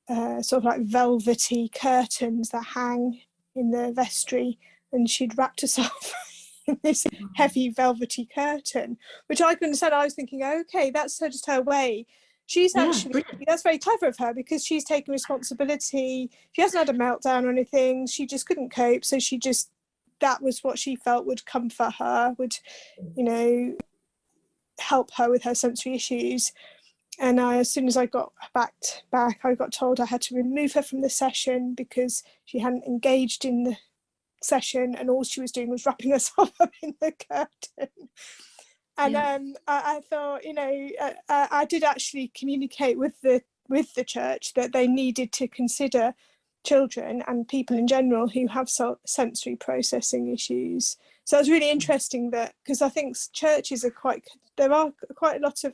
sort of like velvety curtains that hang in the vestry, and she'd wrapped herself in this heavy velvety curtain, which I couldn't understand. I was thinking, okay, that's just her way. She's actually, that's very clever of her, because she's taken responsibility. She hasn't had a meltdown or anything. She just couldn't cope. So that was what she felt would comfort her, would, you know, help her with her sensory issues. And as soon as I got back, I got told I had to remove her from the session because she hadn't engaged in the session, and all she was doing was wrapping herself up in the curtain. And I thought, you know, I did actually communicate with the church that they needed to consider children and people in general who have sensory processing issues. So it's really interesting that, because I think churches there are quite a lot of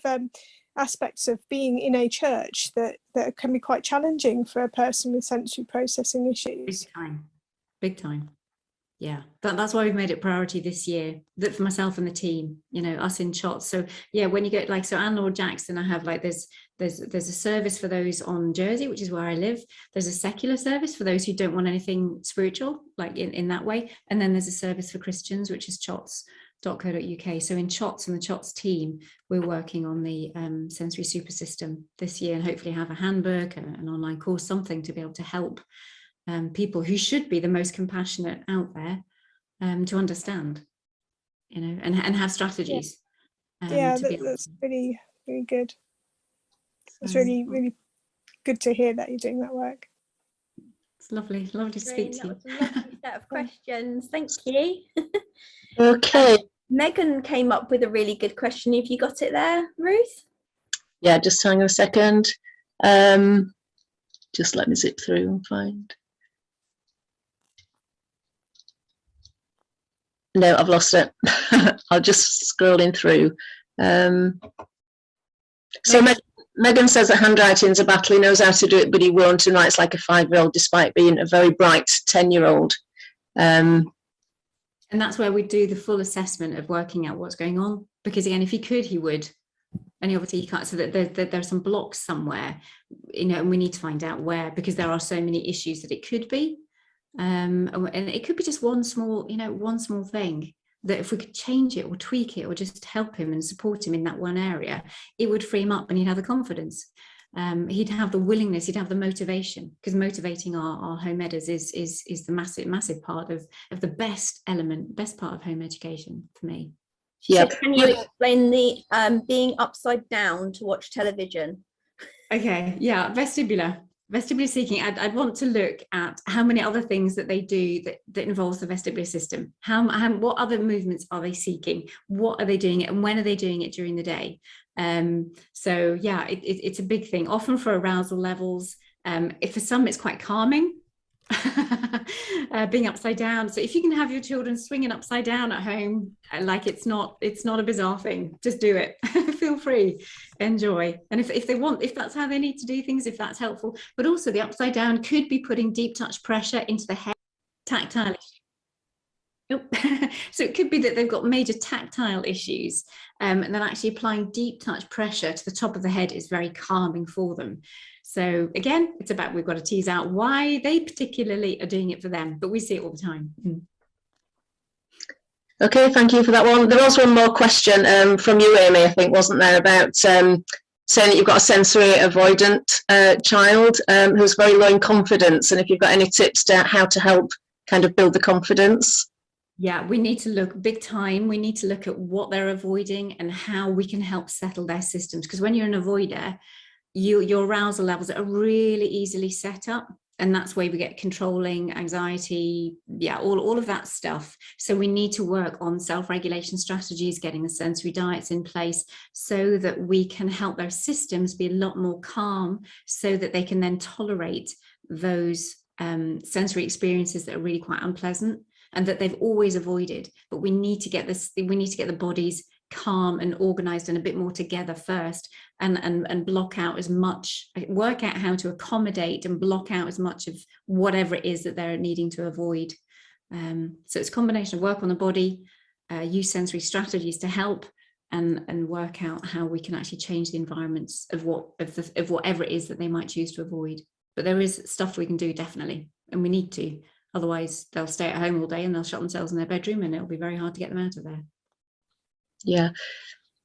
aspects of being in a church that can be quite challenging for a person with sensory processing issues. Big time. Yeah, that's why we've made it priority this year, that for myself and the team, you know, us in shots. So yeah, when you get like, so and Laure Jackson, I have like there's a service for those on Jersey, which is where I live. There's a secular service for those who don't want anything spiritual, like in that way. And then there's a service for Christians, which is chots.co.uk. So in Chots and the Chots team, we're working on the sensory super system this year, and hopefully have a handbook and an online course, something to be able to help people who should be the most compassionate out there to understand, you know, and have strategies. That's really, really good. It's really, really good to hear that you're doing that work. It's lovely to speak to you. That was a lovely set of questions. Thank you. Okay. Megan came up with a really good question. Have you got it there, Ruth? Yeah, just hang on a second. Just let me zip through and find. No, I've lost it. I'm just scrolling through. So Megan says that handwriting's a battle. He knows how to do it, but he won't, and writes like a 5-year-old, despite being a very bright 10-year-old. And that's where we do the full assessment of working out what's going on. Because again, if he could, he would. And obviously he can't. So that there are some blocks somewhere, you know, and we need to find out where, because there are so many issues that it could be. And it could be just one small thing that if we could change it or tweak it or just help him and support him in that one area, it would free him up, and he'd have the confidence. He'd have the willingness, he'd have the motivation, because motivating our home edders is the massive part of the best part of home education for me. Yeah. So can you explain the being upside down to watch television? Okay, yeah, vestibular seeking. I'd want to look at how many other things that they do that involves the vestibular system. What other movements are they seeking? What are they doing it, and when are they doing it during the day? So yeah, it's a big thing, often for arousal levels. If for some it's quite calming, being upside down. So if you can have your children swinging upside down at home, like it's not a bizarre thing, just do it. Feel free, enjoy. And if they want, if that's how they need to do things, if that's helpful. But also the upside down could be putting deep touch pressure into the head, tactile. So it could be that they've got major tactile issues, and then actually applying deep touch pressure to the top of the head is very calming for them. So again, it's about, we've got to tease out why they particularly are doing it for them, but we see it all the time. Okay, thank you for that one. There was one more question from you, Amy, I think, wasn't there, about saying that you've got a sensory avoidant child who's very low in confidence, and if you've got any tips to how to help kind of build the confidence. Yeah, we need to look big time. We need to look at what they're avoiding and how we can help settle their systems. Because when you're an avoider, your arousal levels are really easily set up. And that's where we get controlling, anxiety, all of that stuff. So we need to work on self-regulation strategies, getting the sensory diets in place so that we can help their systems be a lot more calm so that they can then tolerate those sensory experiences that are really quite unpleasant and that they've always avoided. But we need to get the bodies calm and organized and a bit more together first, and block out as much, work out how to accommodate and block out as much of whatever it is that they're needing to avoid. So it's a combination of work on the body, use sensory strategies to help, and work out how we can actually change the environments of whatever it is that they might choose to avoid. But there is stuff we can do, definitely, and we need to. Otherwise, they'll stay at home all day and they'll shut themselves in their bedroom, and it'll be very hard to get them out of there. Yeah,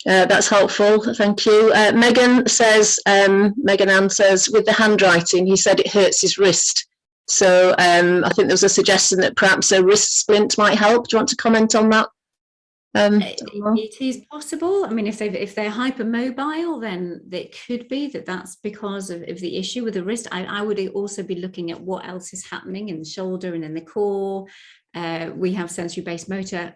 that's helpful. Thank you. Megan says, Megan Ann says, with the handwriting, he said it hurts his wrist. So I think there was a suggestion that perhaps a wrist splint might help. Do you want to comment on that? It is possible. I mean, if they're hypermobile, then it could be that's because of the issue with the wrist. I would also be looking at what else is happening in the shoulder and in the core. We have sensory motor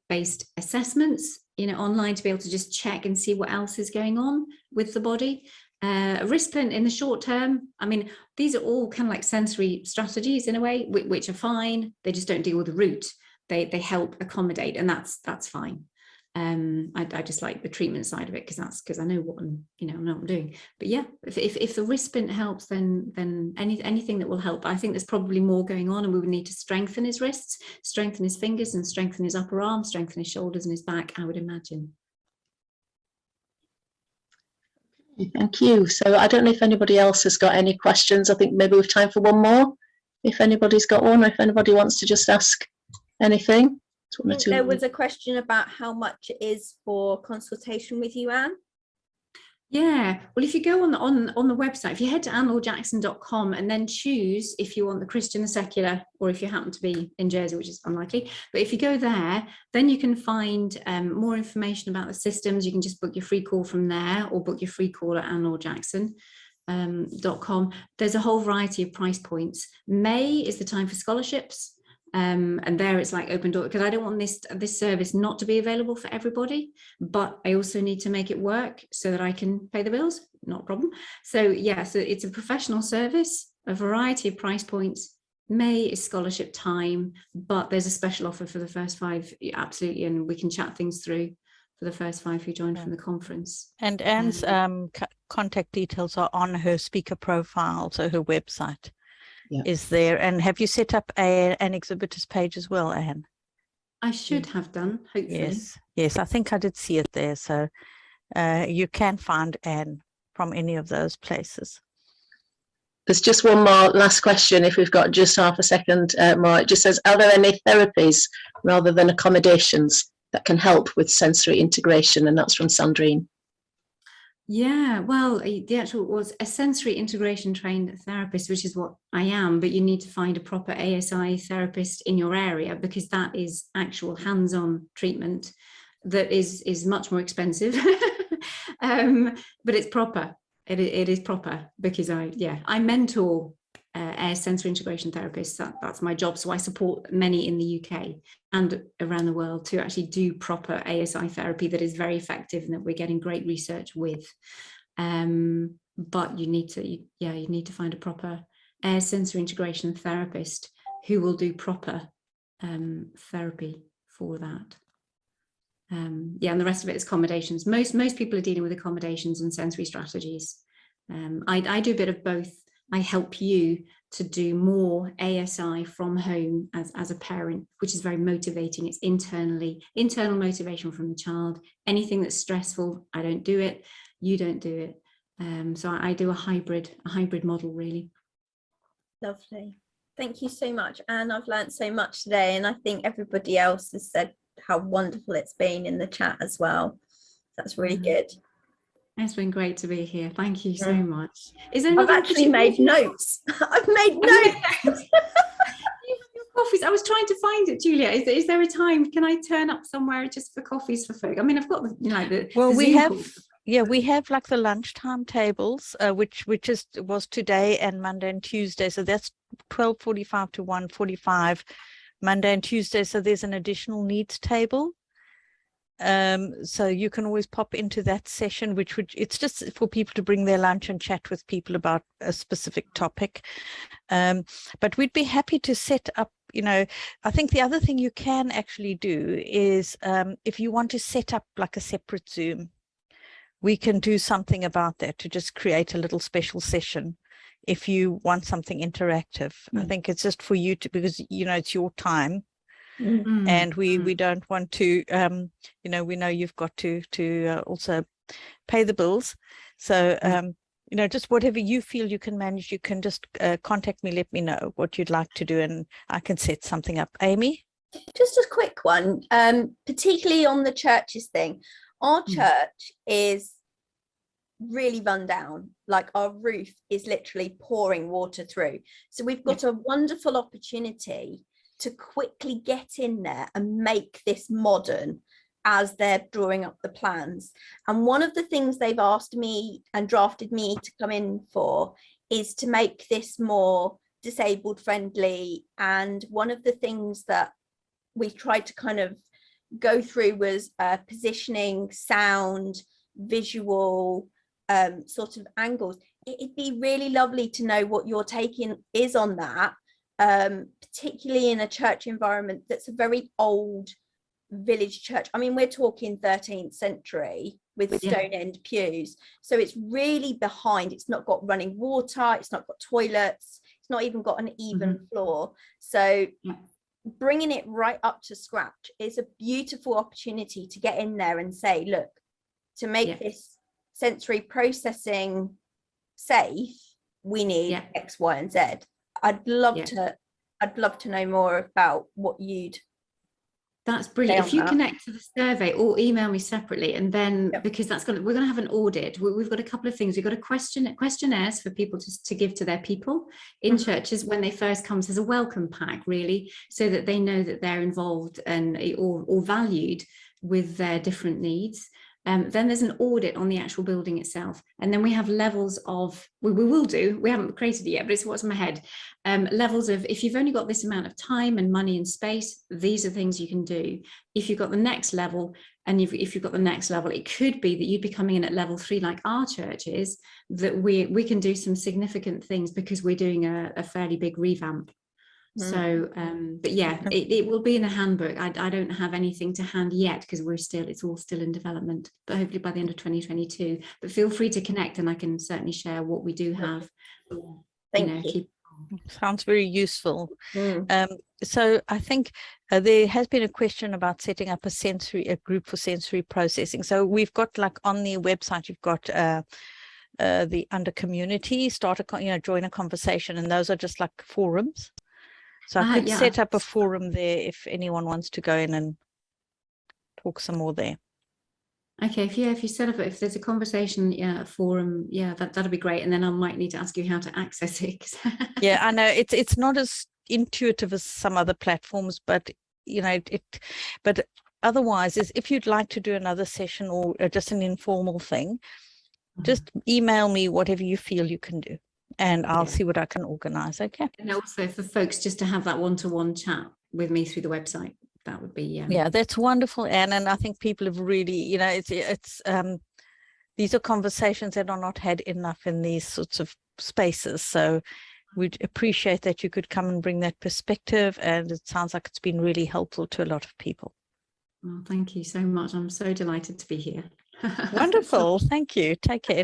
based assessments, online, to be able to just check and see what else is going on with the body. A wrist splint in the short term, I mean, these are all kind of like sensory strategies in a way, which are fine. They just don't deal with the root. They help accommodate, and that's fine. I just like the treatment side of it because I know what I know what I'm doing. But yeah, if the wrist splint helps, then anything that will help. I think there's probably more going on, and we would need to strengthen his wrists, strengthen his fingers, and strengthen his upper arm, strengthen his shoulders and his back, I would imagine. Thank you. So I don't know if anybody else has got any questions. I think maybe we've time for one more, if anybody's got one, or if anybody wants to just ask anything. I think there was a question about how much it is for consultation with you, Anne. Yeah, well, if you go on the website, if you head to annelaurejackson.com and then choose if you want the Christian, the secular, or if you happen to be in Jersey, which is unlikely, but if you go there, then you can find more information about the systems. You can just book your free call from there, or book your free call at annelaurejackson.com. There's a whole variety of price points. May is the time for scholarships. And there it's like open door, because I don't want this service not to be available for everybody, but I also need to make it work so that I can pay the bills, not a problem. So yeah, so it's a professional service, a variety of price points. May is scholarship time, but there's a special offer for the first 5, absolutely, and we can chat things through for the first 5 who joined from the conference. And Anne's contact details are on her speaker profile, so her website. Yeah. Is there, and have you set up an exhibitors page as well, Anne? I should have done, hopefully. Yes, I think I did see it there. So you can find Anne from any of those places. There's just one more last question, if we've got just half a second more. It just says, are there any therapies rather than accommodations that can help with sensory integration? And that's from Sandrine. Yeah, well, the actual was a sensory integration trained therapist, which is what I am, but you need to find a proper ASI therapist in your area, because that is actual hands-on treatment that is much more expensive, but it's proper. It is proper, because I mentor sensory integration therapists. That's my job. So I support many in the UK and around the world to actually do proper ASI therapy that is very effective and that we're getting great research with. But you need to find a proper a sensory integration therapist who will do proper therapy for that. Yeah, and the rest of it is accommodations. Most people are dealing with accommodations and sensory strategies. I do a bit of both. I help you to do more ASI from home as a parent, which is very motivating. It's internal motivation from the child. Anything that's stressful, I don't do it, you don't do it. So I do a hybrid model, really. Lovely. Thank you so much, Anne. I've learned so much today, and I think everybody else has said how wonderful it's been in the chat as well. That's really good. It's been great to be here. Thank you so much. Is there I've actually made notes. I've made notes. Coffees. I was trying to find it, Julia. Is there a time? Can I turn up somewhere just for coffees for folk? I mean, I've got the well, the we Zoom have calls. Yeah, we have like the lunchtime tables, which was today and Monday and Tuesday. So that's 12:45 to 1:45 Monday and Tuesday. So there's an additional needs table. So you can always pop into that session, which it's just for people to bring their lunch and chat with people about a specific topic. But we'd be happy to set up, I think the other thing you can actually do is if you want to set up like a separate Zoom, we can do something about that to just create a little special session if you want something interactive. I think it's just for you to, because, it's your time. And we don't want to, we know you've got to also pay the bills. So, just whatever you feel you can manage, you can just contact me, let me know what you'd like to do, and I can set something up. Amy? Just a quick one, particularly on the churches thing. Our church is really run down, like our roof is literally pouring water through. So we've got a wonderful opportunity to quickly get in there and make this modern as they're drawing up the plans. And one of the things they've asked me and drafted me to come in for is to make this more disabled friendly. And one of the things that we tried to kind of go through was positioning, sound, visual sort of angles. It'd be really lovely to know what your taking is on that. Particularly in a church environment that's a very old village church. I mean, we're talking 13th century with stone end pews. So it's really behind. It's not got running water. It's not got toilets. It's not even got an even floor. So bringing it right up to scratch is a beautiful opportunity to get in there and say, look, to make this sensory processing safe, we need X, Y, and Z. I'd love to know more about what you'd. That's brilliant. If you connect to the survey or email me separately, and then because we're going to have an audit. We've got a couple of things. We've got a questionnaires for people to give to their people in churches when they first come. So there's a welcome pack, really, so that they know that they're involved and or valued with their different needs. Then there's an audit on the actual building itself. And then we have levels of, we haven't created it yet, but it's what's in my head. Levels of, if you've only got this amount of time and money and space, these are things you can do. If you've got the next level, and if you've got the next level, it could be that you'd be coming in at level 3, like our church is, that we can do some significant things because we're doing a fairly big revamp. So but it will be in the handbook. I don't have anything to hand yet because it's all still in development, but hopefully by the end of 2022. But feel free to connect and I can certainly share what we do have. Thank you. Sounds very useful. So I think there has been a question about setting up a group for sensory processing. So we've got, like, on the website, you've got the under community, join a conversation, and those are just like forums. So I could set up a forum there if anyone wants to go in and talk some more there. Okay, if you set up, if there's a conversation, a forum, that'll be great. And then I might need to ask you how to access it. Yeah, I know it's not as intuitive as some other platforms, but but otherwise, if you'd like to do another session or just an informal thing, just email me whatever you feel you can do, and I'll see what I can organize. Okay. And also for folks just to have that one-to-one chat with me through the website, that would be yeah, that's wonderful, Anne. And I think people have really, it's these are conversations that are not had enough in these sorts of spaces. So we'd appreciate that you could come and bring that perspective, and it sounds like it's been really helpful to a lot of people. Well, thank you so much. I'm so delighted to be here. Wonderful. Thank you. Take care.